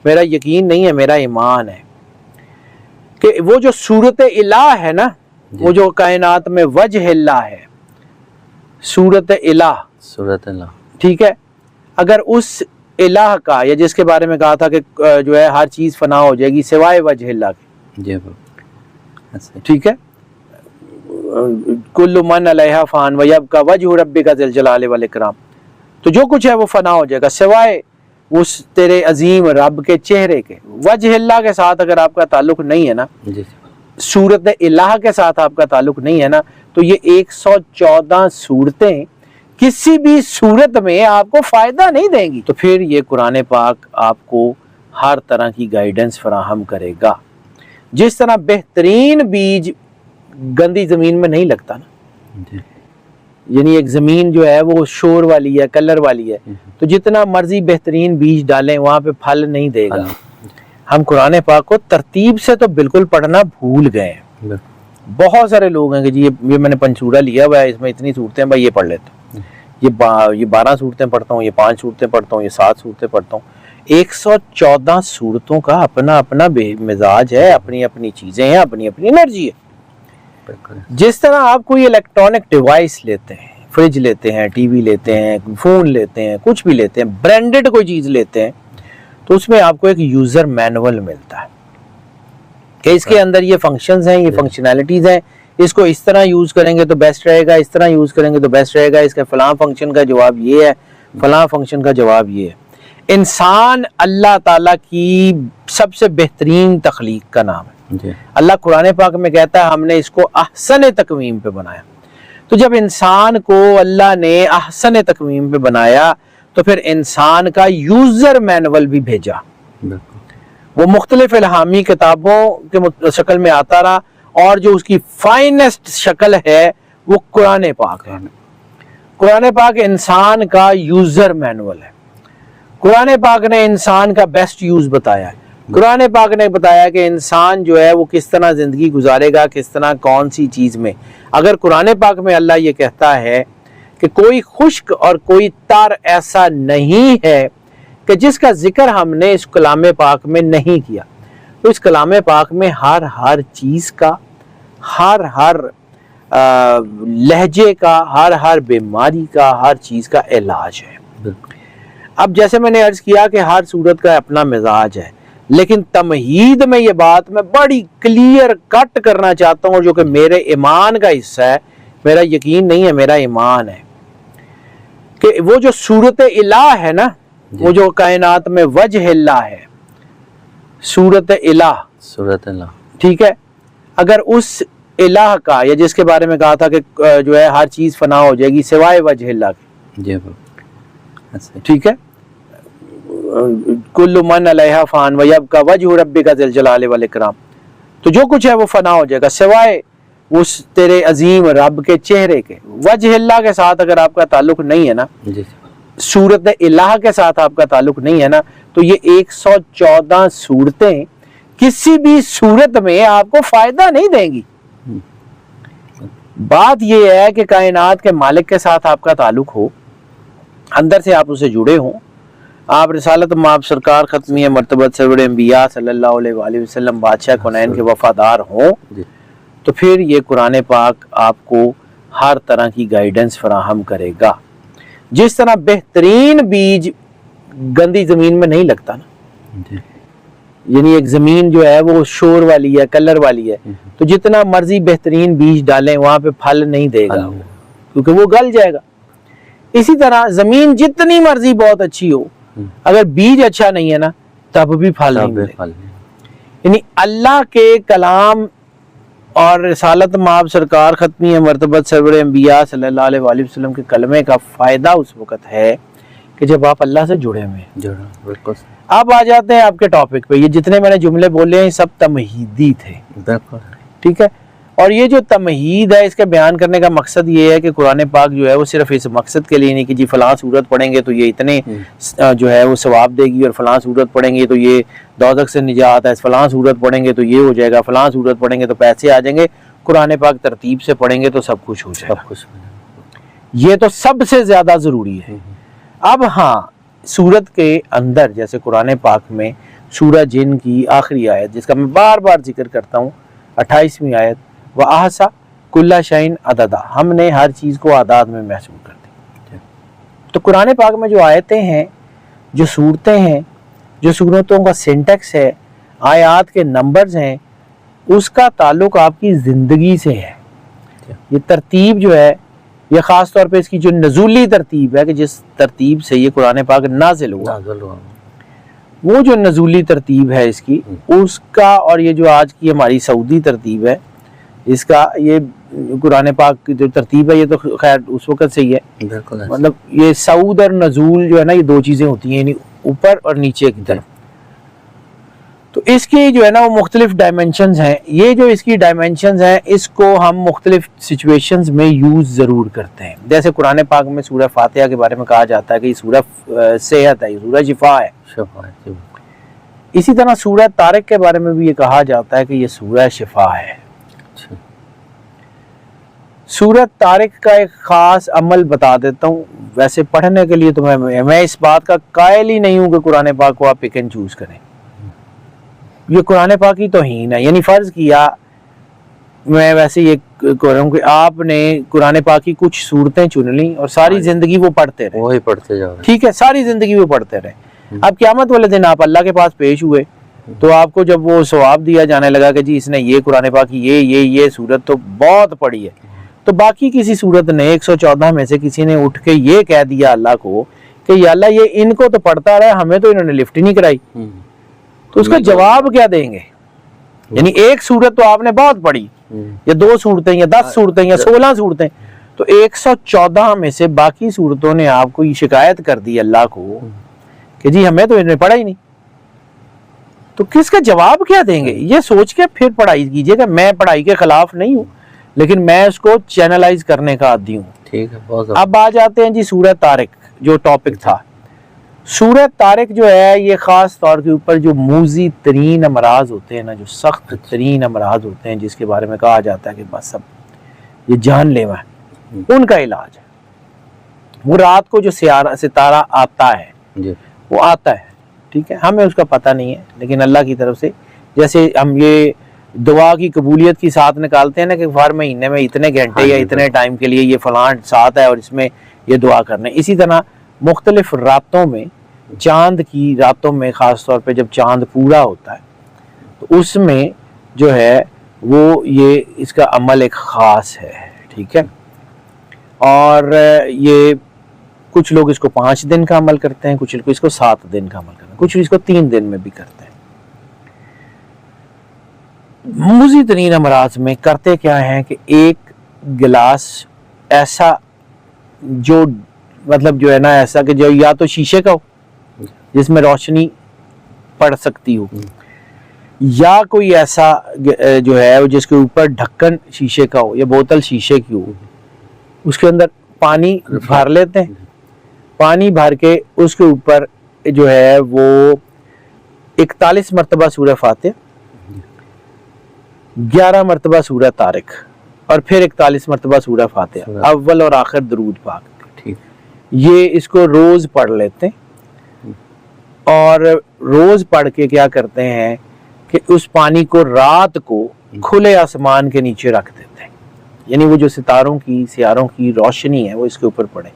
میرا یقین نہیں ہے، میرا ایمان ہے. کہ وہ جو صورت الہ ہے نا، وہ جو کائنات میں وجہ اللہ ہے، صورت الہ، ٹھیک ہے، اگر اس الہ کا، یا جس کے بارے میں کہا تھا کہ جو ہے ہر چیز فنا ہو جائے گی سوائے وجہ اللہ کے، ٹھیک ہے، کل من علیہا فان ویبقی وجہ ربک ذی الجلال والاکرام، تو جو کچھ ہے وہ فنا ہو جائے گا سوائے اس تیرے عظیم رب کے چہرے کے. وجہ اللہ کے ساتھ اگر آپ کا تعلق نہیں ہے نا، صورت الہ کے ساتھ آپ کا تعلق نہیں ہے نا، تو یہ 114 صورتیں کسی بھی صورت میں آپ کو فائدہ نہیں دیں گی. تو پھر یہ قرآن پاک آپ کو ہر طرح کی گائیڈنس فراہم کرے گا. جس طرح بہترین بیج گندی زمین میں نہیں لگتا نا، یعنی ایک زمین جو ہے وہ شور والی ہے، کلر والی ہے، تو جتنا مرضی بہترین بیج ڈالیں وہاں پہ پھل نہیں دے گا. ہم قرآن پاک کو ترتیب سے تو بالکل پڑھنا بھول گئے ہیں. بہت سارے لوگ ہیں کہ جی یہ میں نے پنچورا لیا ہوا ہے، اس میں اتنی صورتیں، بھائی یہ پڑھ لیتا ہوں، یہ 12 صورتیں پڑھتا ہوں، یہ 5 صورتیں پڑھتا ہوں، یہ 7 صورتیں پڑھتا ہوں. 114 صورتوں کا اپنا اپنا مزاج ہے، اپنی اپنی چیزیں ہیں، اپنی اپنی انرجی ہے. جس طرح آپ کوئی الیکٹرانک ڈیوائس لیتے ہیں، فریج لیتے ہیں، ٹی وی لیتے ہیں، فون لیتے ہیں، کچھ بھی لیتے ہیں، برانڈڈ کوئی چیز لیتے ہیں، تو اس میں آپ کو ایک یوزر مینول ملتا ہے کہ اس کے اندر یہ فنکشنز ہیں، یہ فنکشنالٹیز ہیں، اس کو اس طرح یوز کریں گے تو بیسٹ رہے گا، اس طرح یوز کریں گے تو بیسٹ رہے گا، اس کا فلاں فنکشن کا جواب یہ ہے، فلاں فنکشن کا جواب یہ ہے. انسان اللہ تعالیٰ کی سب سے بہترین تخلیق کا نام ہے. اللہ قرآن پاک میں کہتا ہے ہم نے اس کو احسن تقویم پہ بنایا. تو جب انسان کو اللہ نے احسن تقویم پہ بنایا تو پھر انسان کا یوزر مینول بھی بھیجا. وہ مختلف الہامی کتابوں کے شکل میں آتا رہا، اور جو اس کی فائنسٹ شکل ہے وہ قرآن پاک ہے. قرآن پاک انسان کا یوزر مینول ہے. قرآن پاک نے انسان کا بیسٹ یوز بتایا ہے. قرآن پاک نے بتایا کہ انسان جو ہے وہ کس طرح زندگی گزارے گا، کس طرح کون سی چیز میں. اگر قرآن پاک میں اللہ یہ کہتا ہے کہ کوئی خشک اور کوئی تر ایسا نہیں ہے کہ جس کا ذکر ہم نے اس کلام پاک میں نہیں کیا، تو اس کلام پاک میں ہر چیز کا، ہر لہجے کا، ہر بیماری کا، ہر چیز کا علاج ہے. اب جیسے میں نے عرض کیا کہ ہر صورت کا اپنا مزاج ہے، لیکن تمہید میں یہ بات میں بڑی کلیئر کٹ کرنا چاہتا ہوں، جو کہ میرے ایمان کا حصہ ہے. میرا یقین نہیں ہے، میرا ایمان ہے کہ وہ جو صورت الہ ہے نا، وہ جو کائنات میں وجہ اللہ ہے، صورت الہ، ٹھیک ہے، اگر اس الہ کا، یا جس کے بارے میں کہا تھا کہ جو ہے ہر چیز فنا ہو جائے گی سوائے وجہ اللہ کے، ٹھیک ہے، کل من علیہا فان ویبقی وجہ ربک ذی الجلال والاکرام، تو جو کچھ ہے وہ فنا ہو جائے گا سوائے اس تیرے عظیم رب کے چہرے کے. وجہ اللہ کے ساتھ اگر آپ کا تعلق نہیں ہے نا، صورت الہ کے ساتھ آپ کا تعلق نہیں ہے نا، تو یہ 114 صورتیں کسی بھی صورت میں آپ کو فائدہ نہیں دیں گی. بات یہ ہے کہ کائنات کے مالک کے ساتھ آپ کا تعلق ہو، اندر سے آپ اسے جڑے ہوں، آپ رسالت مآب سرکار ختمیہ مرتبت سرور انبیاء صلی اللہ علیہ وآلہ وسلم بادشاہ کونین کے وفادار ہوں، تو پھر یہ قرآن پاک آپ کو ہر طرح کی گائیڈنس فراہم کرے گا. جس طرح بہترین بیج گندی زمین میں نہیں لگتا نا، یعنی ایک زمین جو ہے وہ شور والی ہے، کلر والی ہے، تو جتنا مرضی بہترین بیج ڈالیں وہاں پہ پھل نہیں دے گا، کیونکہ وہ گل جائے گا. اسی طرح زمین جتنی مرضی بہت اچھی ہو، اگر بیج اچھا نہیں ہے نا تب بھی پھل نہیں ملے گا. یعنی اللہ کے کلام اور رسالت مآب سرکار ختمی مرتبت سرور انبیاء صلی اللہ علیہ وآلہ وسلم کے کلمے کا فائدہ اس وقت ہے کہ جب آپ اللہ سے جڑے ہوئے ہیں. آپ آ جاتے ہیں آپ کے ٹاپک پہ. یہ جتنے میں نے جملے بولے ہیں سب تمہیدی تھے، ٹھیک ہے، اور یہ جو تمہید ہے اس کے بیان کرنے کا مقصد یہ ہے کہ قرآن پاک جو ہے وہ صرف اس مقصد کے لیے نہیں کہ جی فلاں صورت پڑھیں گے تو یہ اتنے جو ہے وہ ثواب دے گی، اور فلاں صورت پڑھیں گے تو یہ دوزخ سے نجات ہے، فلاں صورت پڑھیں گے تو یہ ہو جائے گا، فلاں صورت پڑھیں گے تو پیسے آ جائیں گے. قرآن پاک ترتیب سے پڑھیں گے تو سب کچھ ہو جائے گا. یہ تو سب سے زیادہ ضروری ہے. اب ہاں، سورت کے اندر جیسے قرآن پاک میں سورہ جن کی آخری آیت جس کا میں بار بار ذکر کرتا ہوں، 28ویں آیت، وَأَحْصَىٰ كُلَّ شَيْءٍ عَدَدًا، ہم نے ہر چیز کو اعداد میں محسوب کر دی۔ تو قرآن پاک میں جو آیتیں ہیں، جو صورتیں ہیں، جو صورتوں کا سینٹیکس ہے، آیات کے نمبرز ہیں، اس کا تعلق آپ کی زندگی سے ہے۔ یہ ترتیب جو ہے، یہ خاص طور پہ اس کی جو نزولی ترتیب ہے کہ جس ترتیب سے یہ قرآن پاک نازل ہوا، وہ جو نزولی ترتیب ہے اس کی، اس کا، اور یہ جو آج کی ہماری سعودی ترتیب ہے اس کا، یہ قرآن پاک کی جو ترتیب ہے یہ تو خیر اس وقت سے ہی ہے، مطلب یہ سعود اور نزول جو ہے نا، یہ دو چیزیں ہوتی ہیں، یعنی اوپر اور نیچے کی طرف۔ تو اس کی جو ہے نا وہ مختلف ڈائمنشنز ہیں۔ یہ جو اس کی ڈائمنشنز ہیں، اس کو ہم مختلف سچویشنز میں یوز ضرور کرتے ہیں۔ جیسے قرآن پاک میں سورہ فاتحہ کے بارے میں کہا جاتا ہے کہ یہ سورہ صحت ہے، یہ سورہ شفا ہے۔ اسی طرح سورہ طارق کے بارے میں بھی یہ کہا جاتا ہے کہ یہ سورہ شفا ہے۔ سورہ طارق کا ایک خاص عمل بتا دیتا ہوں، ویسے پڑھنے کے لیے تو میں اس بات کا قائل ہی نہیں ہوں کہ قرآن پاک کو آپ پک اینڈ چوز کریں، یہ قرآن پاک کی توہین ہے۔ یعنی فرض کیا، میں ویسے یہ کہہ رہا ہوں کہ آپ نے قرآن پاک کی کچھ صورتیں چن لیں اور ساری زندگی وہ پڑھتے رہے، وہی پڑھتے جا رہے، ٹھیک ہے، ساری زندگی وہ پڑھتے رہے۔ اب قیامت والے دن آپ اللہ کے پاس پیش ہوئے تو آپ کو جب وہ ثواب دیا جانے لگا کہ جی اس نے یہ قرآن پاک کی یہ صورت تو بہت پڑھی ہے، تو باقی کسی صورت نے 114 میں سے کسی نے اٹھ کے یہ کہہ دیا اللہ کو کہ یا اللہ یہ ان کو تو پڑھتا رہا، ہمیں تو انہوں نے لفٹ ہی نہیں کرائی، تو اس کا جواب کیا دیں گے؟ یعنی ایک صورت تو آپ نے بہت پڑھی، یا 2 صورتیں یا 10 صورتیں یا 16 صورتیں، تو 114 میں سے باقی صورتوں نے آپ کو یہ شکایت کر دی اللہ کو کہ جی ہمیں تو انہوں نے پڑھا ہی نہیں، تو کس کا جواب کیا دیں گے؟ یہ سوچ کے پھر پڑھائی کیجئے کہ میں پڑھائی کے خلاف نہیں ہوں، لیکن میں اس کو چینلائز کرنے کا عادی ہوں۔ ٹھیک ہے، اب آ جاتے ہیں جی سورہ طارق جو ٹاپک تھا۔ سورہ طارق جو ہے یہ خاص طور کے اوپر جو موذی ترین امراض ہوتے ہیں نا، جو سخت ترین امراض ہوتے ہیں جس کے بارے میں کہا جاتا ہے کہ بس اب یہ جان لیوا ہے، ان کا علاج ہے۔ وہ رات کو جو ستارہ آتا ہے وہ آتا ہے، ٹھیک ہے، ہمیں اس کا پتہ نہیں ہے، لیکن اللہ کی طرف سے جیسے ہم یہ دعا کی قبولیت کی ساتھ نکالتے ہیں نا کہ ہر مہینے میں اتنے گھنٹے یا اتنے ٹائم کے لیے یہ فلاں ساتھ ہے اور اس میں یہ دعا کرنا ہے، اسی طرح مختلف راتوں میں، چاند کی راتوں میں خاص طور پہ جب چاند پورا ہوتا ہے تو اس میں جو ہے وہ یہ اس کا عمل ایک خاص ہے، ٹھیک ہے، اور یہ کچھ لوگ اس کو 5 دن کا عمل کرتے ہیں، کچھ لوگ اس کو 7 دن کا عمل کرتے ہیں، کچھ اس کو 3 دن میں بھی کرتے ہیں۔ موذی ترین امراض میں کرتے کیا ہیں کہ ایک گلاس ایسا جو مطلب جو ہے نا ایسا کہ جو یا تو شیشے کا ہو جس میں روشنی پڑ سکتی ہو، یا کوئی ایسا جو ہے جس کے اوپر ڈھکن شیشے کا ہو یا بوتل شیشے کی ہو، اس کے اندر پانی بھر لیتے ہیں، پانی بھر کے اس کے اوپر جو ہے وہ 41 مرتبہ سورہ فاتحہ، 11 مرتبہ سورہ طارق، اور پھر 41 مرتبہ سورہ فاتحہ، اول اور آخر درود پاک، یہ اس کو روز پڑھ لیتے ہیں، اور روز پڑھ کے کیا کرتے ہیں کہ اس پانی کو رات کو کھلے آسمان کے نیچے رکھ دیتے ہیں، یعنی وہ جو ستاروں کی سیاروں کی روشنی ہے وہ اس کے اوپر پڑے۔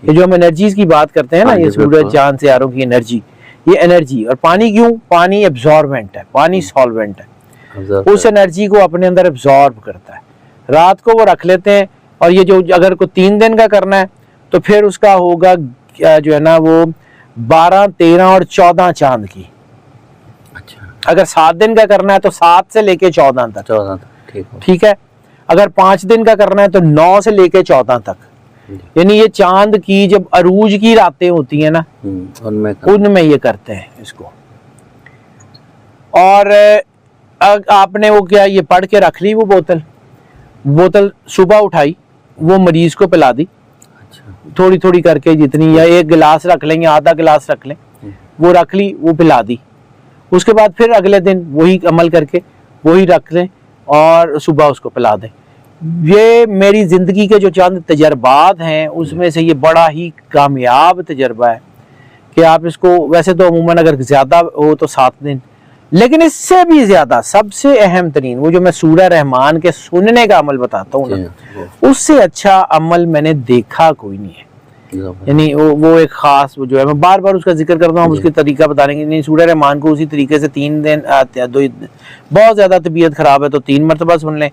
یہ جو ہم انرجیز کی بات کرتے ہیں نا، یہ سورج چاند سیاروں کی انرجی، یہ انرجی، اور پانی کیوں؟ پانی ایبزاربنٹ ہے، پانی سالوینٹ ہے، اس انرجی کو اپنے اندر ایبزارب کرتا ہے۔ رات کو وہ رکھ لیتے ہیں، اور یہ جو اگر کوئی 3 دن کا کرنا ہے تو پھر اس کا ہوگا جو ہے نا وہ 12، 13 اور 14 چاند کی۔ اگر 7 دن کا کرنا ہے تو 7 سے لے کے 14 تک، ٹھیک ہے، اگر 5 دن کا کرنا ہے تو 9 سے لے کے 14 تک، یعنی یہ چاند کی جب عروج کی راتیں ہوتی ہیں نا ان میں یہ کرتے ہیں اس کو۔ اور آپ نے وہ کیا یہ پڑھ کے رکھ لی، وہ بوتل صبح اٹھائی، وہ مریض کو پلا دی تھوڑی تھوڑی کر کے، جتنی، یا 1 گلاس رکھ لیں یا آدھا گلاس رکھ لیں، وہ رکھ لی، وہ پلا دی۔ اس کے بعد پھر اگلے دن وہی عمل کر کے وہی رکھ لیں اور صبح اس کو پلا دیں۔ یہ میری زندگی کے جو چند تجربات ہیں اس میں سے یہ بڑا ہی کامیاب تجربہ ہے کہ آپ اس کو ویسے تو عموماً اگر زیادہ ہو تو 7 دن، لیکن اس سے بھی زیادہ سب سے اہم ترین وہ جو میں سورہ رحمان کے سننے کا عمل بتاتا ہوں نا، اس سے اچھا عمل میں نے دیکھا کوئی نہیں ہے. یعنی وہ ایک خاص وہ جو ہے، میں بار بار اس کا ذکر کرتا ہوں، اس کی طریقہ بتانے کے لیے سورہ رحمان کو اسی طریقے سے 3 دن بہت زیادہ طبیعت خراب ہے تو 3 مرتبہ سن لیں،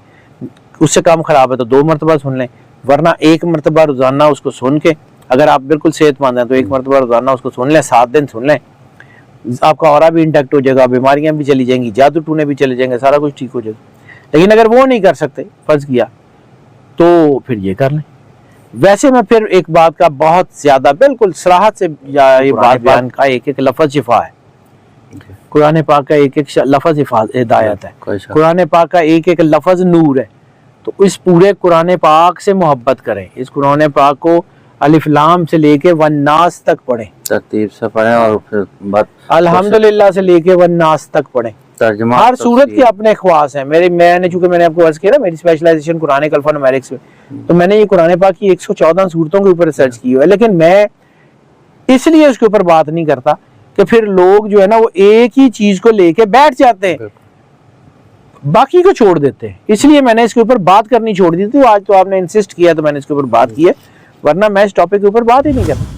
اس سے کم خراب ہے تو 2 مرتبہ سن لیں، ورنہ 1 مرتبہ روزانہ اس کو سن کے، اگر آپ بالکل صحت مند ہیں تو 1 مرتبہ روزانہ اس کو سن لیں، 7 دن سن لیں، آپ کا اورا بھی انٹیکٹ ہو جائے گا، بیماریاں بھی چلی جائیں گی، جادو ٹونے بھی چلے جائیں گے، سارا کچھ ٹھیک ہو جائے گا. لیکن اگر وہ نہیں کر سکتے فرض کیا تو پھر یہ کر لیں. ویسے میں پھر ایک بات کا بہت زیادہ بالکل صراحت سے یہ بات بیان کا، ایک ایک لفظ شفا ہے، قرآن پاک کا ایک ایک لفظ ہدایت ہے، قرآن پاک کا ایک ایک لفظ نور ہے. تو اس پورے قرآن پاک سے محبت کریں، اس قرآن پاک کو الف لام سے لے کے والناس تک پڑھیں، ترتیب سے پڑھیں، اور پھر الحمدللہ سے لے کے والناس تک پڑھیں. ترجمہ ہر صورت کے اپنے خواص ہیں. میں نے چونکہ میں نے آپ کو عرض کیا نا میری اسپیشلائزیشن قرآن الفا نومیرکس میں، تو میں نے یہ قرآن پاک کی 114 صورتوں کے اوپر ریسرچ کی ہے. لیکن میں اس لیے اس کے اوپر بات نہیں کرتا کہ پھر لوگ جو ہے نا وہ ایک ہی چیز کو لے کے بیٹھ جاتے ہیں، باقی کو چھوڑ دیتے ہیں. اس لیے میں نے اس کے اوپر بات کرنی چھوڑ دی تھی. آج تو آپ نے انسسٹ کیا تو میں نے اس کے اوپر بات کی ہے، ورنہ میں اس ٹاپک کے اوپر بات ہی نہیں کرتا.